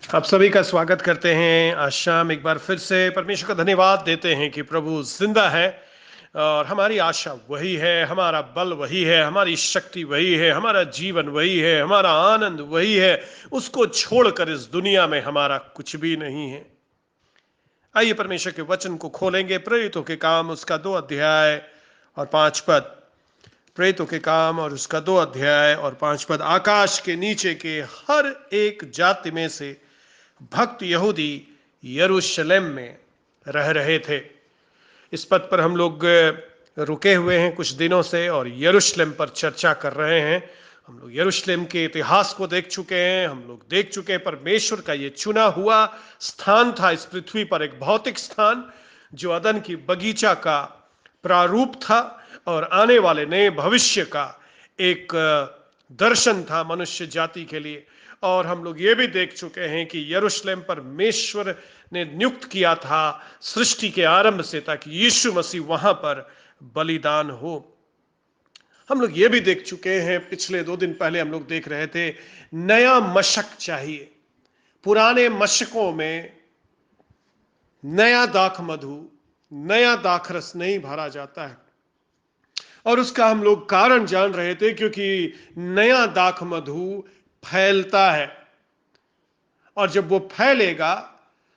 आप सभी का स्वागत करते हैं। आज शाम एक बार फिर से परमेश्वर का धन्यवाद देते हैं कि प्रभु जिंदा है और हमारी आशा वही है, हमारा बल वही है, हमारी शक्ति वही है, हमारा जीवन वही है, हमारा आनंद वही है। उसको छोड़कर इस दुनिया में हमारा कुछ भी नहीं है। आइए परमेश्वर के वचन को खोलेंगे। प्रेरितों के काम उसका 2 अध्याय और 5 पद। प्रेरितों के काम और उसका 2 अध्याय और 5 पद। आकाश के नीचे के हर एक जाति में से भक्त यहूदी यरूशलेम में रह रहे थे। इस पद पर हम लोग रुके हुए हैं कुछ दिनों से और यरूशलेम पर चर्चा कर रहे हैं। हम लोग यरूशलेम के इतिहास को देख चुके हैं। हम लोग देख चुके हैं परमेश्वर का ये चुना हुआ स्थान था इस पृथ्वी पर, एक भौतिक स्थान जो अदन की बगीचा का प्रारूप था और आने वाले नए भविष्य का एक दर्शन था मनुष्य जाति के लिए। और हम लोग ये भी देख चुके हैं कि यरूशलेम परमेश्वर ने नियुक्त किया था सृष्टि के आरंभ से, ताकि यीशु मसीह वहां पर बलिदान हो। हम लोग ये भी देख चुके हैं, पिछले 2 दिन पहले हम लोग देख रहे थे, नया मशक चाहिए। पुराने मशकों में नया दाख मधु, नया दाखरस नहीं भरा जाता है। और उसका हम लोग कारण जान रहे थे, क्योंकि नया दाख मधु फैलता है और जब वो फैलेगा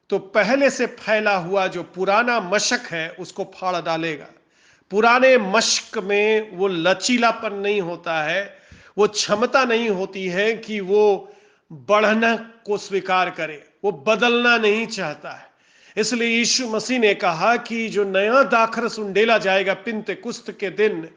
तो पहले से फैला हुआ जो पुराना मशक है उसको फाड़ डालेगा। पुराने मशक में वो लचीलापन नहीं होता है, वो क्षमता नहीं होती है कि वो बढ़ना को स्वीकार करे, वो बदलना नहीं चाहता है। इसलिए यीशु मसीह ने कहा कि जो नया दाखरस उंडेला जाएगा पिन्तेकुस्त के दिन,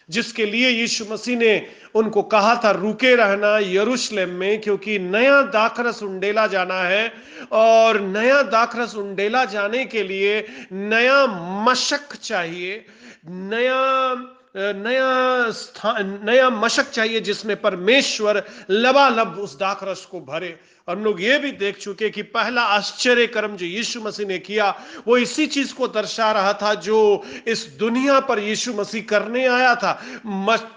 जिसके लिए यीशु मसीह ने उनको कहा था रुके रहना यरूशलेम में, क्योंकि नया दाखरस उंडेला जाना है। और नया दाखरस उंडेला जाने के लिए नया मशक चाहिए, नया नया स्थान, नया मशक चाहिए जिसमें परमेश्वर लबालब उस दाखरस को भरे। हम लोग ये भी देख चुके कि पहला आश्चर्य कर्म जो यीशु मसीह ने किया वो इसी चीज को दर्शा रहा था जो इस दुनिया पर यीशु मसीह करने आया था।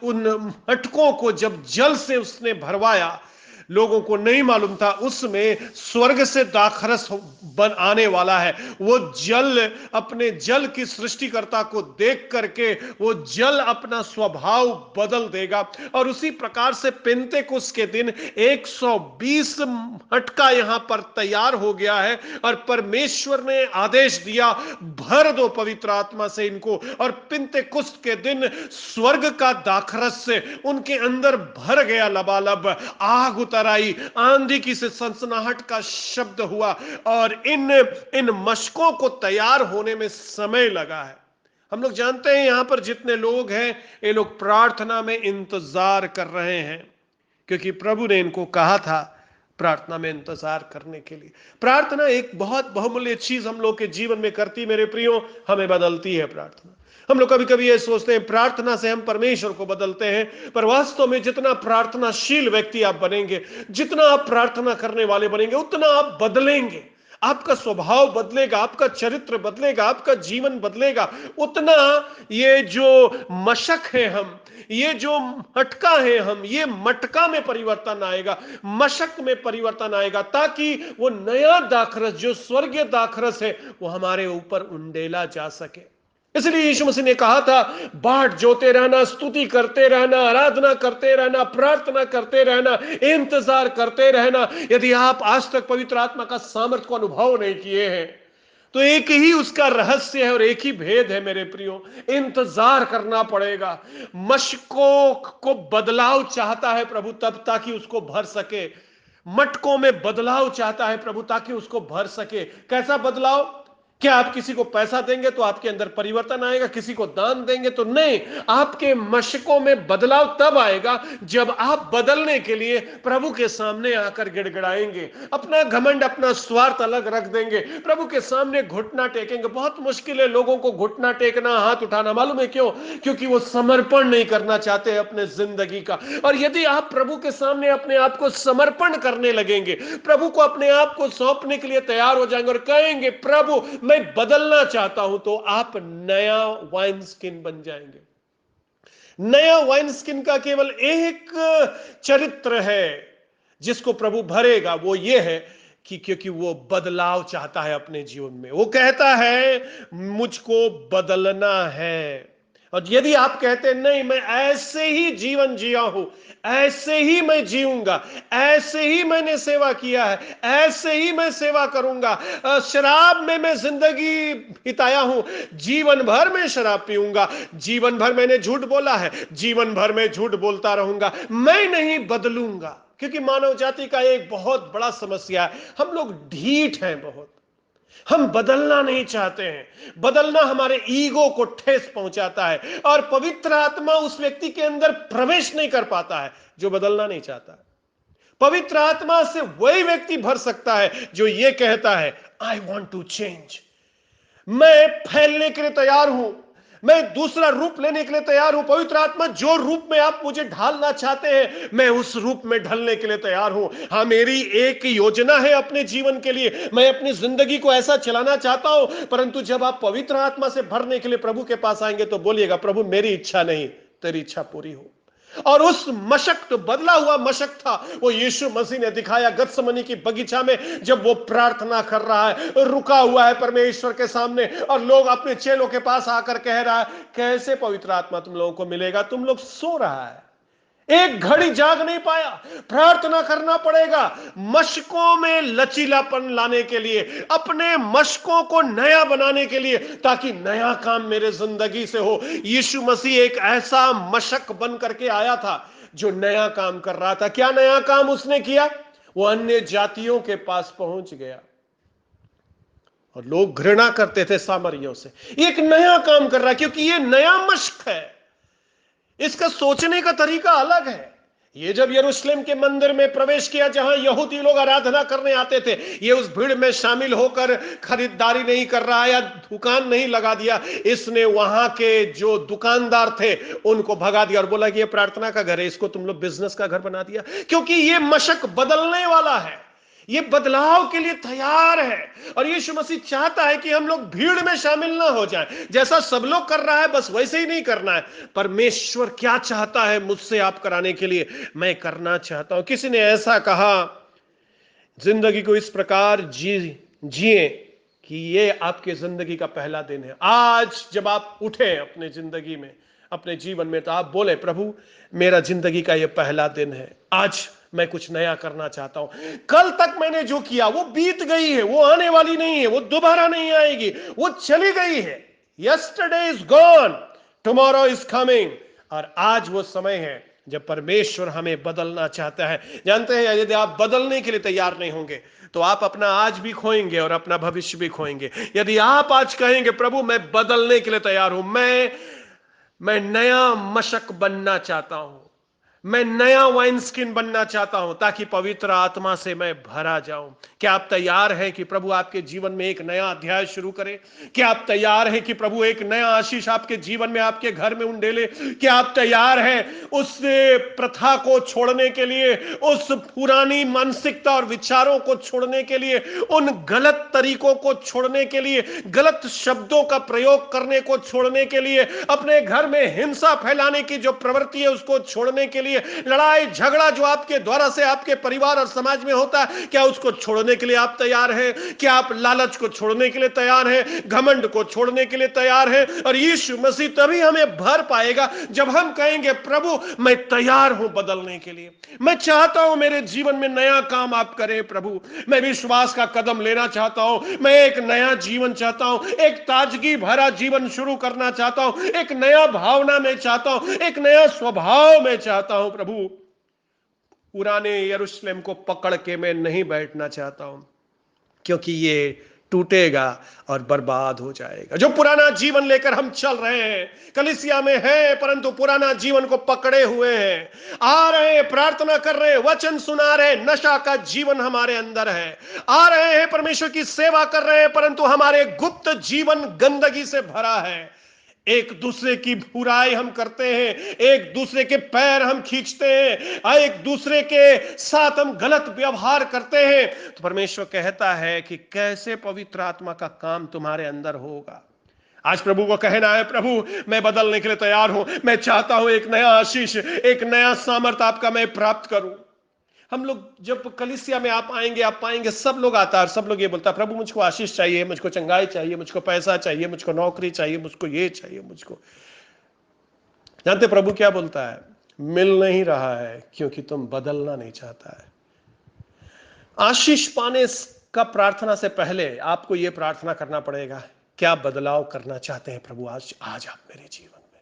उन मटकों को जब जल से उसने भरवाया, लोगों को नहीं मालूम था उसमें स्वर्ग से दाखरस बन आने वाला है। वो जल अपने जल की सृष्टिकर्ता को देख करके वो जल अपना स्वभाव बदल देगा। और उसी प्रकार से पेंतेकुस्त के दिन 120 मटका यहां पर तैयार हो गया है और परमेश्वर ने आदेश दिया भर दो पवित्र आत्मा से इनको। और पेंतेकुस्त के दिन स्वर्ग का दाखरस से उनके अंदर भर गया लबालब। आग उतर आई, आंधी की से सनसनाहट का शब्द हुआ और इन मशकों को तैयार होने में समय लगा है। हम लोग जानते हैं यहां पर जितने लोग हैं ये लोग प्रार्थना में इंतजार कर रहे हैं, क्योंकि प्रभु ने इनको कहा था प्रार्थना में इंतजार करने के लिए। प्रार्थना एक बहुत बहुमूल्य चीज हम लोग के जीवन में करती मेरे प्रियो, हमें बदलती है प्रार्थना। हम लोग कभी कभी ये सोचते हैं प्रार्थना से हम परमेश्वर को बदलते हैं, पर वास्तव में जितना प्रार्थनाशील व्यक्ति आप बनेंगे, जितना आप प्रार्थना करने वाले बनेंगे, उतना आप बदलेंगे। आपका स्वभाव बदलेगा, आपका चरित्र बदलेगा, आपका जीवन बदलेगा। उतना ये जो मशक है हम, ये जो मटका है हम, ये मटका में परिवर्तन आएगा, मशक में परिवर्तन आएगा, ताकि वो नया दाखरस जो स्वर्गीय दाखरस है वो हमारे ऊपर उंडेला जा सके। इसलिए यीशु मसीह ने कहा था बाट जोते रहना, स्तुति करते रहना, आराधना करते रहना, प्रार्थना करते रहना, इंतजार करते रहना। यदि आप आज तक पवित्र आत्मा का सामर्थ्य को अनुभव नहीं किए हैं तो एक ही उसका रहस्य है और एक ही भेद है मेरे प्रियो, इंतजार करना पड़ेगा। मशकों को बदलाव चाहता है प्रभु तब ताकि उसको भर सके। मटकों में बदलाव चाहता है प्रभु ताकि उसको भर सके। कैसा बदलाव? क्या आप किसी को पैसा देंगे तो आपके अंदर परिवर्तन आएगा? किसी को दान देंगे तो नहीं। आपके मशकों में बदलाव तब आएगा जब आप बदलने के लिए प्रभु के सामने आकर गिड़गिड़ाएंगे, अपना घमंड अपना स्वार्थ अलग रख देंगे, प्रभु के सामने घुटना टेकेंगे। बहुत मुश्किल है लोगों को घुटना टेकना, हाथ उठाना। मालूम है क्यों? क्योंकि वो समर्पण नहीं करना चाहते अपने जिंदगी का। और यदि आप प्रभु के सामने अपने आप को समर्पण करने लगेंगे, प्रभु को अपने आप को सौंपने के लिए तैयार हो जाएंगे और कहेंगे प्रभु मैं बदलना चाहता हूं, तो आप नया वाइन स्किन बन जाएंगे। नया वाइन स्किन का केवल एक चरित्र है जिसको प्रभु भरेगा, वो ये है क्योंकि वो बदलाव चाहता है अपने जीवन में। वो कहता है मुझको बदलना है। और यदि आप कहते हैं नहीं, मैं ऐसे ही जीवन जिया हूं, ऐसे ही मैं जीऊंगा, ऐसे ही मैंने सेवा किया है, ऐसे ही मैं सेवा करूंगा, शराब में मैं जिंदगी बिताया हूं, जीवन भर मैं शराब पीऊंगा, जीवन भर मैंने झूठ बोला है, जीवन भर मैं झूठ बोलता रहूंगा, मैं नहीं बदलूंगा। क्योंकि मानव जाति का एक बहुत बड़ा समस्या है, हम लोग ढीठ हैं बहुत। हम बदलना नहीं चाहते हैं। बदलना हमारे ईगो को ठेस पहुंचाता है और पवित्र आत्मा उस व्यक्ति के अंदर प्रवेश नहीं कर पाता है जो बदलना नहीं चाहता। पवित्र आत्मा से वही व्यक्ति भर सकता है जो यह कहता है आई वॉन्ट टू चेंज। मैं फैलने के लिए तैयार हूं, मैं दूसरा रूप लेने के लिए तैयार हूं। पवित्र आत्मा जो रूप में आप मुझे ढालना चाहते हैं, मैं उस रूप में ढलने के लिए तैयार हूं। हाँ, मेरी एक योजना है अपने जीवन के लिए, मैं अपनी जिंदगी को ऐसा चलाना चाहता हूं। परंतु जब आप पवित्र आत्मा से भरने के लिए प्रभु के पास आएंगे तो बोलिएगा प्रभु मेरी इच्छा नहीं, तेरी इच्छा पूरी हो। और उस मशक, तो बदला हुआ मशक था, वो यीशु मसीह ने दिखाया गत्समनी की बगीचा में। जब वो प्रार्थना कर रहा है, रुका हुआ है परमेश्वर के सामने, और लोग अपने चेलों के पास आकर कह रहा है कैसे पवित्र आत्मा तुम लोगों को मिलेगा, तुम लोग सो रहा है, एक घड़ी जाग नहीं पाया, प्रार्थना करना पड़ेगा। मशकों में लचीलापन लाने के लिए, अपने मशकों को नया बनाने के लिए, ताकि नया काम मेरे जिंदगी से हो। यीशु मसीह एक ऐसा मशक बन करके आया था जो नया काम कर रहा था। क्या नया काम उसने किया? वो अन्य जातियों के पास पहुंच गया और लोग घृणा करते थे सामरियों से। एक नया काम कर रहा है क्योंकि ये नया मशक है, इसका सोचने का तरीका अलग है। ये जब यरूशलेम के मंदिर में प्रवेश किया जहां यहूदी लोग आराधना करने आते थे, ये उस भीड़ में शामिल होकर खरीदारी नहीं कर रहा या दुकान नहीं लगा दिया। इसने वहां के जो दुकानदार थे उनको भगा दिया और बोला कि ये प्रार्थना का घर है, इसको तुम लोग बिजनेस का घर बना दिया। क्योंकि ये मशक बदलने वाला है, ये बदलाव के लिए तैयार है। और यीशु मसीह चाहता है कि हम लोग भीड़ में शामिल ना हो जाएं। जैसा सब लोग कर रहा है बस वैसे ही नहीं करना है। परमेश्वर क्या चाहता है मुझसे आप कराने के लिए, मैं करना चाहता हूं। किसी ने ऐसा कहा, जिंदगी को इस प्रकार जिए कि ये आपके जिंदगी का पहला दिन है। आज जब आप उठे अपने जिंदगी में, अपने जीवन में, तो आप बोले प्रभु मेरा जिंदगी का ये पहला दिन है, आज मैं कुछ नया करना चाहता हूं। कल तक मैंने जो किया वो बीत गई है, वो आने वाली नहीं है, वो दोबारा नहीं आएगी, वो चली गई है। Yesterday is gone, tomorrow is coming. और आज वो समय है जब परमेश्वर हमें बदलना चाहता है। जानते हैं, यदि आप बदलने के लिए तैयार नहीं होंगे तो आप अपना आज भी खोएंगे और अपना भविष्य भी खोएंगे। यदि आप आज कहेंगे प्रभु मैं बदलने के लिए तैयार हूं, मैं नया मशक बनना चाहता हूं, मैं नया वाइन स्किन बनना चाहता हूं, ताकि पवित्र आत्मा से मैं भरा जाऊं। क्या आप तैयार हैं कि प्रभु आपके जीवन में एक नया अध्याय शुरू करे? क्या आप तैयार हैं कि प्रभु एक नया आशीष आपके जीवन में, आपके घर में उंडेले? क्या आप तैयार हैं उस प्रथा को छोड़ने के लिए, उस पुरानी मानसिकता और विचारों को छोड़ने के लिए, उन गलत तरीकों को छोड़ने के लिए, गलत शब्दों का प्रयोग करने को छोड़ने के लिए, अपने घर में हिंसा फैलाने की जो प्रवृत्ति है उसको छोड़ने के लिए, लड़ाई झगड़ा जो आपके द्वारा से आपके परिवार और समाज में होता है, क्या उसको छोड़ने के लिए आप तैयार हैं? क्या आप लालच को छोड़ने के लिए तैयार हैं? घमंड को छोड़ने के लिए तैयार हैं? और यीशु मसीह तभी हमें भर पाएगा जब हम कहेंगे प्रभु मैं तैयार हूं बदलने के लिए, मैं चाहता हूं मेरे जीवन में नया काम आप करें प्रभु, मैं विश्वास का कदम लेना चाहता हूं, मैं एक नया जीवन चाहता हूं, एक ताजगी भरा जीवन शुरू करना चाहता हूं, एक नया भावना में चाहता हूं, एक नया स्वभाव में चाहता हूं प्रभु। पुराने यरूशलेम को पकड़ के मैं नहीं बैठना चाहता हूं, क्योंकि ये टूटेगा और बर्बाद हो जाएगा। जो पुराना जीवन लेकर हम चल रहे हैं, कलीसिया में हैं परंतु पुराना जीवन को पकड़े हुए हैं, आ रहे हैं प्रार्थना कर रहे हैं, वचन सुना रहे हैं, नशा का जीवन हमारे अंदर है, आ रहे हैं परमेश्वर की सेवा कर रहे हैं परंतु हमारे गुप्त जीवन गंदगी से भरा है। एक दूसरे की बुराई हम करते हैं, एक दूसरे के पैर हम खींचते हैं, एक दूसरे के साथ हम गलत व्यवहार करते हैं। तो परमेश्वर कहता है कि कैसे पवित्र आत्मा का काम तुम्हारे अंदर होगा। आज प्रभु को कहना है प्रभु मैं बदलने के लिए तैयार हूं, मैं चाहता हूं एक नया आशीष, एक नया सामर्थ आपका मैं प्राप्त करूं। हम लोग जब कलीसिया में आप आएंगे, आप पाएंगे सब लोग आता है और सब लोग ये बोलता है, प्रभु मुझको आशीष चाहिए, मुझको चंगाई चाहिए, मुझको पैसा चाहिए, मुझको नौकरी चाहिए, मुझको ये चाहिए, मुझको। जानते प्रभु क्या बोलता है? मिल नहीं रहा है क्योंकि तुम बदलना नहीं चाहता है। आशीष पाने का प्रार्थना से पहले आपको यह प्रार्थना करना पड़ेगा, क्या बदलाव करना चाहते हैं प्रभु आज आज आप मेरे जीवन में।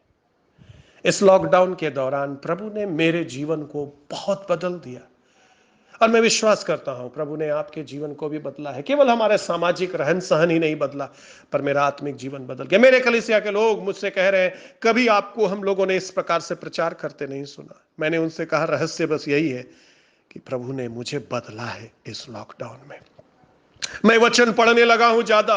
इस लॉकडाउन के दौरान प्रभु ने मेरे जीवन को बहुत बदल दिया और मैं विश्वास करता हूं प्रभु ने आपके जीवन को भी बदला है। केवल हमारे सामाजिक रहन सहन ही नहीं बदला, पर मेरा आत्मिक जीवन बदल गया। मेरे कलीसिया के लोग मुझसे कह रहे हैं, कभी आपको हम लोगों ने इस प्रकार से प्रचार करते नहीं सुना। मैंने उनसे कहा, रहस्य बस यही है कि प्रभु ने मुझे बदला है। इस लॉकडाउन में मैं वचन पढ़ने लगा हूं ज्यादा,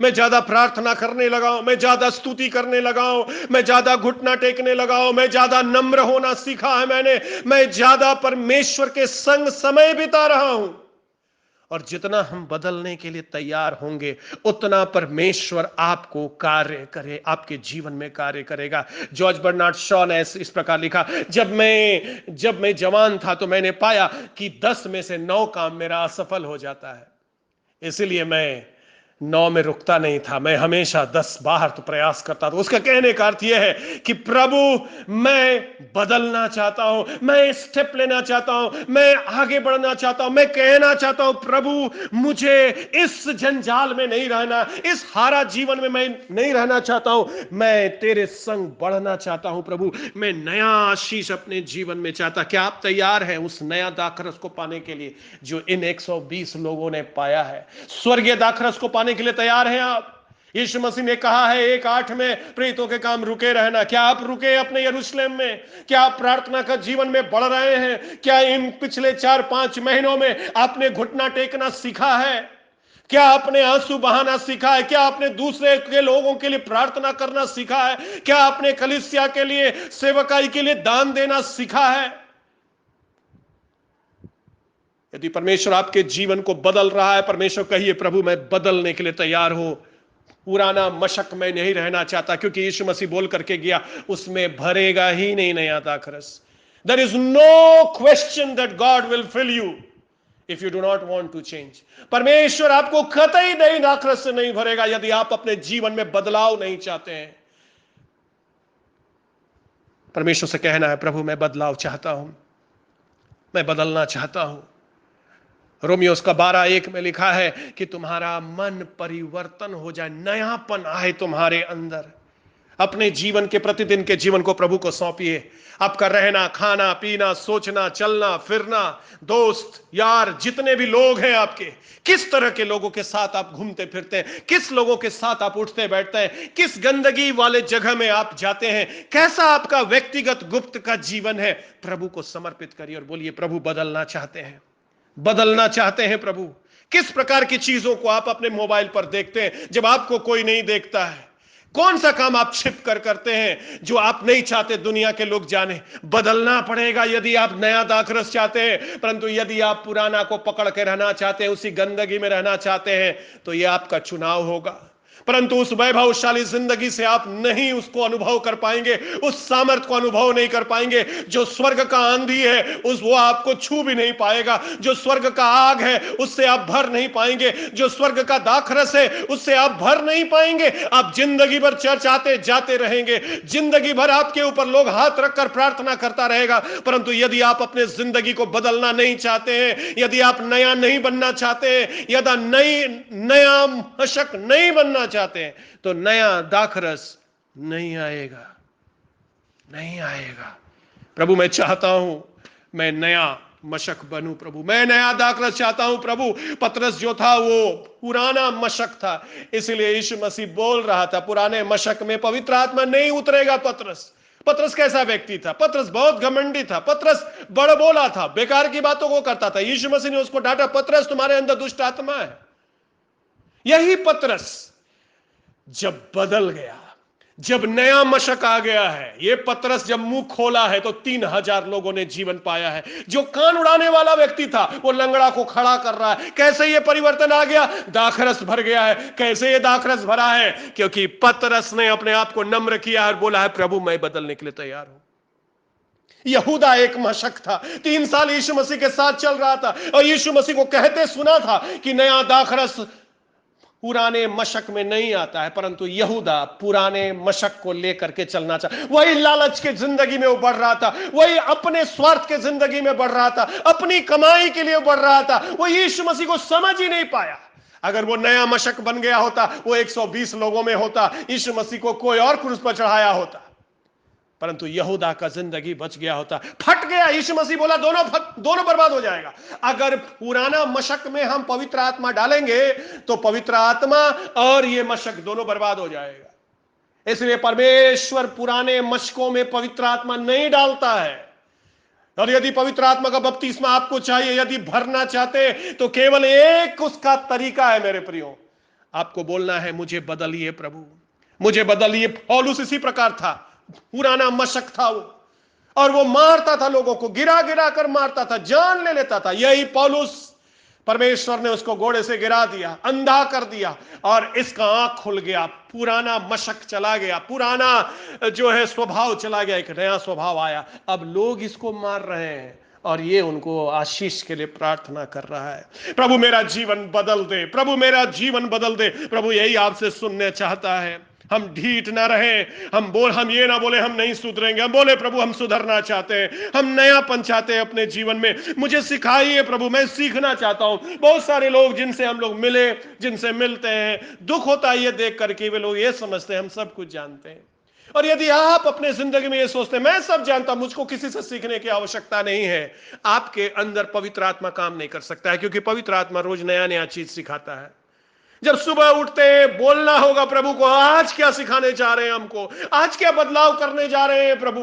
मैं ज्यादा प्रार्थना करने लगा हूं, मैं ज्यादा स्तुति करने लगा हूं, मैं ज्यादा घुटना टेकने लगा हूं, मैं ज्यादा नम्र होना सीखा है मैं ज्यादा परमेश्वर के संग समय बिता रहा हूं। और जितना हम बदलने के लिए तैयार होंगे उतना परमेश्वर आपको कार्य करे, आपके जीवन में कार्य करेगा। जॉर्ज बर्नार्ड शॉ ने इस प्रकार लिखा, जब मैं जवान था तो मैंने पाया कि 10 में से 9 काम मेरा असफल हो जाता है, इसलिए मैं 9 में रुकता नहीं था, मैं हमेशा 10 बार तो प्रयास करता था। उसका कहने का अर्थ यह है कि प्रभु मैं बदलना चाहता हूं, मैं स्टेप लेना चाहता हूं, मैं आगे बढ़ना चाहता हूं, मैं कहना चाहता हूं प्रभु मुझे इस जंजाल में नहीं रहना, इस हारा जीवन में मैं नहीं रहना चाहता हूं, मैं तेरे संग बढ़ना चाहता हूं प्रभु, मैं नया आशीष अपने जीवन में चाहता। क्या आप तैयार हैं उस नया दाखरस को पाने के लिए जो इन 120 लोगों ने पाया है? स्वर्गीय दाखरस को पाने के लिए तैयार हैं आप? यीशु मसीह ने कहा है 1:8 में, प्रेरितों के काम रुके रहना। क्या आप रुके अपने यरूशलेम में? क्या आप प्रार्थना का जीवन में बढ़ रहे हैं? क्या इन पिछले 4-5 महीनों में आपने घुटना टेकना सीखा है? क्या आपने आंसू बहाना सीखा है? क्या आपने दूसरे के लोगों के लिए प्रार्थना करना सीखा है? क्या आपने कलीसिया के लिए, सेवकाई के लिए दान देना सीखा है? यदि परमेश्वर आपके जीवन को बदल रहा है, परमेश्वर कहिए प्रभु मैं बदलने के लिए तैयार हूं, पुराना मशक में नहीं रहना चाहता, क्योंकि यीशु मसीह बोल करके गया उसमें भरेगा ही नहीं नया दाखरस। There is no question that God will fill you if you do not want to change. परमेश्वर आपको कतई नई दाखरस से नहीं भरेगा यदि आप अपने जीवन में बदलाव नहीं चाहते हैं। परमेश्वर से कहना है प्रभु मैं बदलाव चाहता हूं, मैं बदलना चाहता हूं। रोमियो उसका 12:1 में लिखा है कि तुम्हारा मन परिवर्तन हो जाए, नयापन आए तुम्हारे अंदर। अपने जीवन के, प्रतिदिन के जीवन को प्रभु को सौंपिए। आपका रहना, खाना, पीना, सोचना, चलना फिरना, दोस्त यार, जितने भी लोग हैं आपके, किस तरह के लोगों के साथ आप घूमते फिरते हैं, किस लोगों के साथ आप उठते बैठते हैं, किस गंदगी वाले जगह में आप जाते हैं, कैसा आपका व्यक्तिगत गुप्त का जीवन है, प्रभु को समर्पित करिए और बोलिए प्रभु बदलना चाहते हैं, बदलना चाहते हैं प्रभु। किस प्रकार की चीजों को आप अपने मोबाइल पर देखते हैं जब आपको कोई नहीं देखता है? कौन सा काम आप छिप कर करते हैं जो आप नहीं चाहते दुनिया के लोग जाने? बदलना पड़ेगा यदि आप नया दाखरस चाहते हैं। परंतु यदि आप पुराना को पकड़ के रहना चाहते हैं, उसी गंदगी में रहना चाहते हैं, तो यह आपका चुनाव होगा। परंतु उस वैभवशाली जिंदगी से आप नहीं उसको अनुभव कर पाएंगे, उस सामर्थ को अनुभव नहीं कर पाएंगे। जो स्वर्ग का आंधी है वो आपको छू भी नहीं पाएगा, जो स्वर्ग का आग है उससे आप भर नहीं पाएंगे, जो स्वर्ग का दाखरस है उससे आप भर नहीं पाएंगे। आप जिंदगी भर चर्च आते जाते रहेंगे, जिंदगी भर आपके ऊपर लोग हाथ रखकर प्रार्थना करता रहेगा, परंतु यदि आप अपने जिंदगी को बदलना नहीं चाहते हैं, यदि आप नया नहीं बनना चाहते हैं, यदि नया मशक नहीं बनना चाहते हैं, तो नया दाखरस नहीं आएगा, नहीं आएगा। प्रभु मैं चाहता हूं मैं नया मशक बनूं प्रभु, मैं नया दाखरस चाहता हूं प्रभु। पतरस जो था वो पुराना मशक था, इसलिए यीशु मसीह बोल रहा था पुराने मशक में पवित्र आत्मा नहीं उतरेगा। पतरस कैसा व्यक्ति था? पतरस बहुत घमंडी था, पतरस बड़बोला था, बेकार की बातों को करता था। यीशु मसीह ने उसको डांटा, पतरस तुम्हारे अंदर दुष्ट आत्मा है। यही पतरस जब बदल गया, जब नया मशक आ गया है, ये पतरस जब मुंह खोला है तो 3000 लोगों ने जीवन पाया है। जो कान उड़ाने वाला व्यक्ति था वो लंगड़ा को खड़ा कर रहा है। कैसे ये परिवर्तन आ गया? दाखरस भर गया है। कैसे ये दाखरस भरा है? क्योंकि पतरस ने अपने आप को नम्र किया और बोला है प्रभु मैं बदलने के लिए तैयार हूं। यहूदा एक मशक था, 3 साल यीशु मसीह के साथ चल रहा था और यीशु मसीह को कहते सुना था कि नया दाखरस पुराने मशक में नहीं आता है, परंतु यहूदा पुराने मशक को लेकर के चलना चाह, वही लालच के जिंदगी में वो बढ़ रहा था, वही अपने स्वार्थ के जिंदगी में बढ़ रहा था, अपनी कमाई के लिए बढ़ रहा था। वो यीशु मसीह को समझ ही नहीं पाया। अगर वो नया मशक बन गया होता, वो 120 लोगों में होता, यीशु मसीह को कोई और क्रूस पर चढ़ाया होता, परंतु यहूदा का जिंदगी बच गया होता। फट गया। यीशु मसीह बोला दोनों बर्बाद हो जाएगा। अगर पुराना मशक में हम पवित्र आत्मा डालेंगे तो पवित्र आत्मा और ये मशक दोनों बर्बाद हो जाएगा। इसलिए परमेश्वर पुराने मशकों में पवित्र आत्मा नहीं डालता है। और यदि पवित्र आत्मा का बपतिस्मा आपको चाहिए, यदि भरना चाहते, तो केवल एक उसका तरीका है मेरे प्रियो, आपको बोलना है मुझे बदलिए प्रभु, मुझे बदलिए। पौलुस इसी प्रकार था, पुराना मशक था वो, और वो मारता था लोगों को, गिरा गिरा कर मारता था, जान ले लेता था। यही पौलुस, परमेश्वर ने उसको घोड़े से गिरा दिया, अंधा कर दिया, और इसका आंख खुल गया, पुराना मशक चला गया, पुराना जो है स्वभाव चला गया, एक नया स्वभाव आया। अब लोग इसको मार रहे हैं और ये उनको आशीष के लिए प्रार्थना कर रहा है, प्रभु मेरा जीवन बदल दे, प्रभु मेरा जीवन बदल दे। प्रभु यही आपसे सुनने चाहता है। हम ढीठ ना रहे, हम ये ना बोले हम नहीं सुधरेंगे, हम बोले प्रभु हम सुधरना चाहते हैं, हम नयापन चाहते हैं अपने जीवन में, मुझे सिखाइए प्रभु, मैं सीखना चाहता हूं। बहुत सारे लोग जिनसे हम लोग मिले, जिनसे मिलते हैं, दुख होता है ये देख करके वे लोग ये समझते हैं हम सब कुछ जानते हैं। और यदि आप अपने जिंदगी में ये सोचते हैं मैं सब जानता, मुझको किसी से सीखने की आवश्यकता नहीं है, आपके अंदर पवित्र आत्मा काम नहीं कर सकता है, क्योंकि पवित्र आत्मा रोज नया नया चीज सिखाता है। जब सुबह उठते हैं बोलना होगा प्रभु को, आज क्या सिखाने जा रहे हैं हमको, आज क्या बदलाव करने जा रहे हैं प्रभु।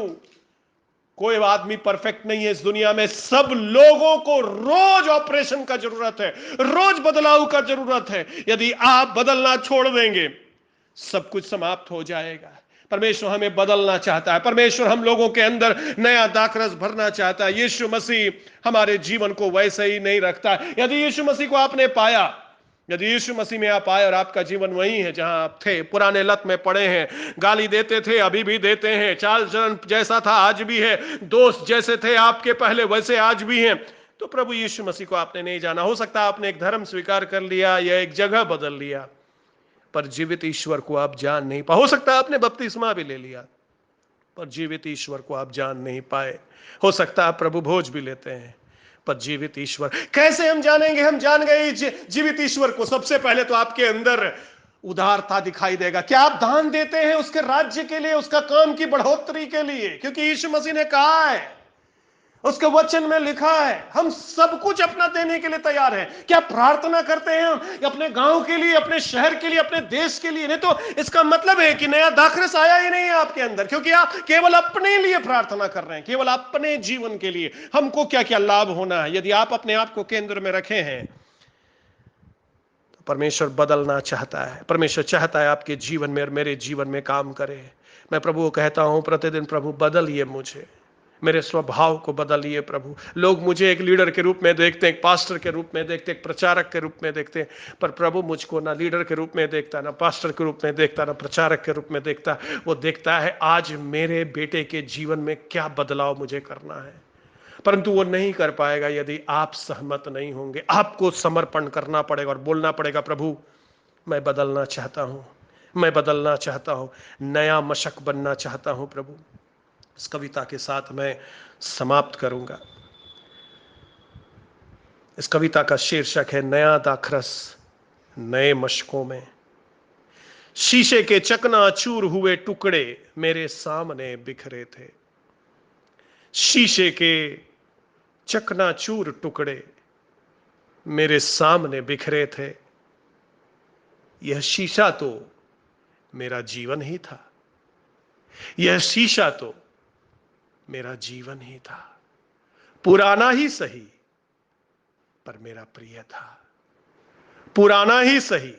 कोई आदमी परफेक्ट नहीं है इस दुनिया में, सब लोगों को रोज ऑपरेशन का जरूरत है, रोज बदलाव का जरूरत है। यदि आप बदलना छोड़ देंगे सब कुछ समाप्त हो जाएगा। परमेश्वर हमें बदलना चाहता है, परमेश्वर हम लोगों के अंदर नया दाखरस भरना चाहता है। यीशु मसीह हमारे जीवन को वैसे ही नहीं रखता। यदि यीशु मसीह को आपने पाया, यदि यीशु मसीह में आप आए और आपका जीवन वही है जहां आप थे, पुराने लत में पड़े हैं, गाली देते थे अभी भी देते हैं, चाल चलन जैसा था आज भी है, दोस्त जैसे थे आपके पहले वैसे आज भी हैं, तो प्रभु यीशु मसीह को आपने नहीं जाना। हो सकता है आपने एक धर्म स्वीकार कर लिया या एक जगह बदल लिया, पर जीवित ईश्वर को आप जान नहीं पाए। हो सकता है आपने बपतिस्मा भी ले लिया, पर जीवित ईश्वर को आप जान नहीं पाए। हो सकता है आप प्रभु भोज भी लेते हैं, पर जीवित ईश्वर कैसे हम जानेंगे। हम जान गए जीवित ईश्वर को, सबसे पहले तो आपके अंदर उदारता दिखाई देगा। क्या आप दान देते हैं उसके राज्य के लिए, उसका काम की बढ़ोतरी के लिए, क्योंकि यीशु मसीह ने कहा है, उसके वचन में लिखा है हम सब कुछ अपना देने के लिए तैयार हैं। क्या प्रार्थना करते हैं हम अपने गांव के लिए, अपने शहर के लिए, अपने देश के लिए? नहीं तो इसका मतलब है कि नया दाखरस आया ही नहीं है आपके अंदर, क्योंकि आप केवल अपने लिए प्रार्थना कर रहे हैं, केवल अपने जीवन के लिए, हमको क्या क्या लाभ होना है। यदि आप अपने आप को केंद्र में रखे हैं तो परमेश्वर बदलना चाहता है। परमेश्वर चाहता है आपके जीवन में और मेरे जीवन में काम करे। मैं प्रभु को कहता हूं प्रतिदिन, प्रभु बदलिए मुझे, मेरे स्वभाव को बदलिए प्रभु। लोग मुझे एक लीडर के रूप में देखते हैं, एक पास्टर के रूप में देखते हैं, एक प्रचारक के रूप में देखते हैं, पर प्रभु मुझको ना लीडर के रूप में देखता, ना पास्टर के रूप में देखता, ना प्रचारक के रूप में देखता। वो देखता है आज मेरे बेटे के जीवन में क्या बदलाव मुझे करना है। परंतु वो नहीं कर पाएगा यदि आप सहमत नहीं होंगे। आपको समर्पण करना पड़ेगा और बोलना पड़ेगा प्रभु मैं बदलना चाहता हूं, मैं बदलना चाहता हूं, नया मशक बनना चाहता हूं प्रभु। इस कविता के साथ मैं समाप्त करूंगा। इस कविता का शीर्षक है नया दाखरस नए मशकों में। शीशे के चकनाचूर हुए टुकड़े मेरे सामने बिखरे थे। शीशे के चकनाचूर टुकड़े मेरे सामने बिखरे थे। यह शीशा तो मेरा जीवन ही था, यह शीशा तो मेरा जीवन ही था। पुराना ही सही पर मेरा प्रिय था, पुराना ही सही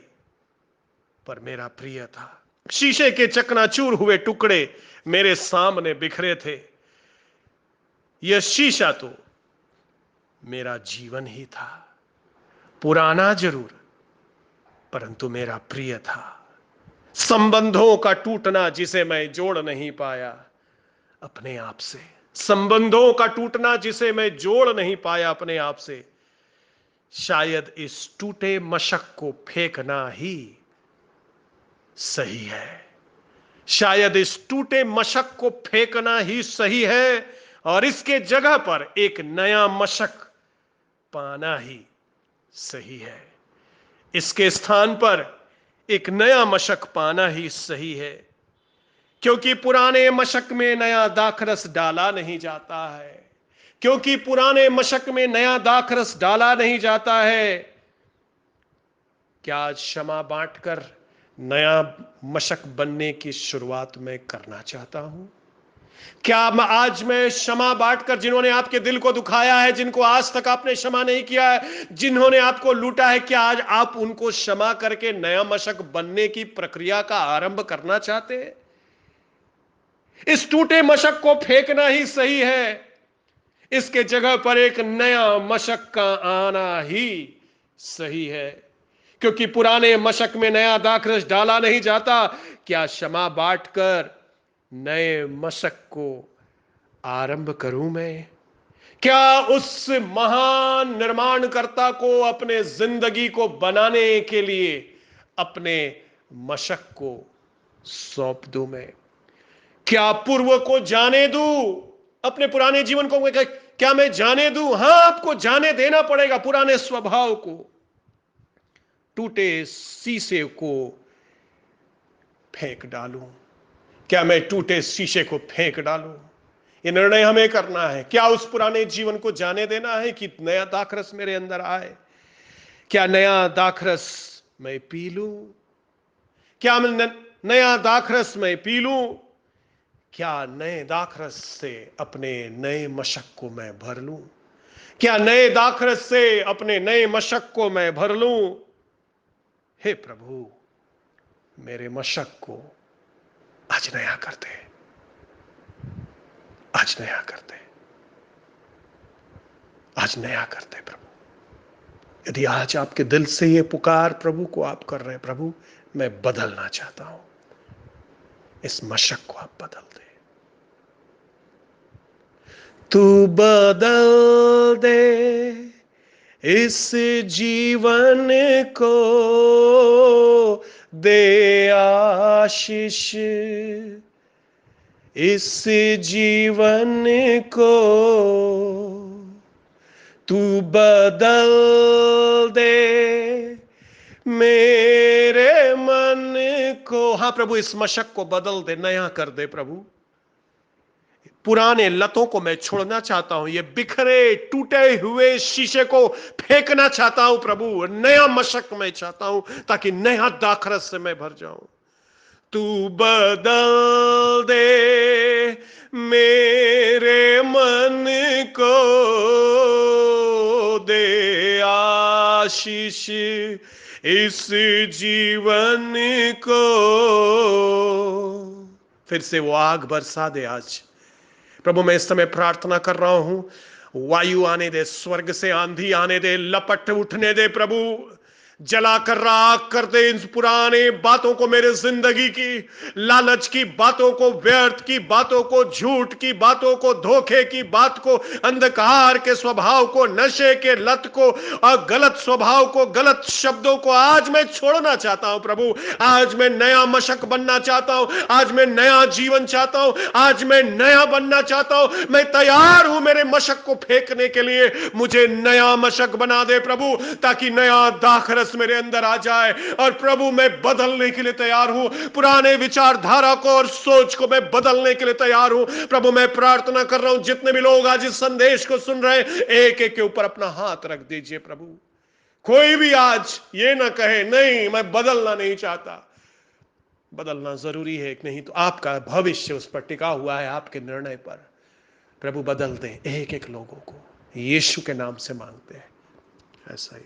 पर मेरा प्रिय था। शीशे के चकनाचूर हुए टुकड़े मेरे सामने बिखरे थे। यह शीशा तो मेरा जीवन ही था, पुराना जरूर परंतु मेरा प्रिय था। संबंधों का टूटना जिसे मैं जोड़ नहीं पाया अपने आप से, संबंधों का टूटना जिसे मैं जोड़ नहीं पाया अपने आप से, शायद इस टूटे मशक को फेंकना ही सही है। शायद इस टूटे मशक को फेंकना ही सही है और इसके जगह पर एक नया मशक पाना ही सही है। इसके स्थान पर एक नया मशक पाना ही सही है, क्योंकि पुराने मशक में नया दाखरस डाला नहीं जाता है। क्योंकि पुराने मशक में नया दाखरस डाला नहीं जाता है। क्या आज क्षमा बांटकर नया मशक बनने की शुरुआत मैं करना चाहता हूं? क्या आज मैं क्षमा बांटकर, जिन्होंने आपके दिल को दुखाया है, जिनको आज तक आपने क्षमा नहीं किया है, जिन्होंने आपको लूटा है, क्या आज आप उनको क्षमा करके नया मशक बनने की प्रक्रिया का आरंभ करना चाहते हैं? इस टूटे मशक को फेंकना ही सही है। इसके जगह पर एक नया मशक का आना ही सही है, क्योंकि पुराने मशक में नया दाखरस डाला नहीं जाता। क्या क्षमा बांटकर नए मशक को आरंभ करूं मैं? क्या उस महान निर्माणकर्ता को अपने जिंदगी को बनाने के लिए अपने मशक को सौंप दूं मैं? क्या पूर्व को जाने दूं? अपने पुराने जीवन को क्या मैं जाने दूं? हां, आपको जाने देना पड़ेगा पुराने स्वभाव को, टूटे शीशे को फेंक डालूं। क्या मैं टूटे शीशे को फेंक डालूं? ये निर्णय हमें करना है। क्या उस पुराने जीवन को जाने देना है कि नया दाखरस मेरे अंदर आए? क्या नया दाखरस मैं पी लूं? क्या मैं नया दाखरस मैं पी लूं? क्या नए दाखरस से अपने नए मशक को मैं भर लूं? क्या नए दाखरस से अपने नए मशक को मैं भर लूं? हे प्रभु, मेरे मशक को आज नया कर दे, आज नया कर दे, आज नया कर दे प्रभु। यदि आज आपके दिल से ये पुकार प्रभु को आप कर रहे हैं, प्रभु मैं बदलना चाहता हूं, इस मशक को आप बदल दे। तू बदल दे इस जीवन को, दे आशीष इस जीवन को, तू बदल दे मेरे मन को। हां प्रभु, इस मशक को बदल दे, नया कर दे प्रभु। पुराने लतों को मैं छोड़ना चाहता हूं, ये बिखरे टूटे हुए शीशे को फेंकना चाहता हूं प्रभु। नया मशक मैं चाहता हूं ताकि नया दाखरस से मैं भर जाऊं। तू बदल दे मेरे मन को, दे आशीष इस जीवन को। फिर से वो आग बरसा दे आज प्रभु। मैं इस समय प्रार्थना कर रहा हूं, वायु आने दे, स्वर्ग से आंधी आने दे, लपट उठने दे प्रभु। जलाकर राख कर दे इन पुराने बातों को, मेरे जिंदगी की लालच की बातों को, व्यर्थ की बातों को, झूठ की बातों को, धोखे की बात को, अंधकार के स्वभाव को, नशे के लत को और गलत स्वभाव को, गलत शब्दों को आज मैं छोड़ना चाहता हूं प्रभु। आज मैं नया मशक बनना चाहता हूं, आज मैं नया जीवन चाहता हूं, आज मैं नया बनना चाहता हूं। मैं तैयार हूं मेरे मशक को फेंकने के लिए। मुझे नया मशक बना दे प्रभु, ताकि नया दाखरस मेरे अंदर आ जाए। और प्रभु मैं बदलने के लिए तैयार हूं, पुराने विचारधारा को और सोच को मैं बदलने के लिए तैयार हूं प्रभु। मैं प्रार्थना कर रहा हूं, जितने भी लोग आज इस संदेश को सुन रहे हैं, एक एक के ऊपर अपना हाथ रख दीजिए प्रभु। कोई भी आज ये ना कहे नहीं मैं बदलना नहीं चाहता। बदलना जरूरी है कि नहीं, तो आपका भविष्य उस पर टिका हुआ है, आपके निर्णय पर। प्रभु बदल दें एक एक लोगों को, यीशु के नाम से मांगते हैं, ऐसा ही।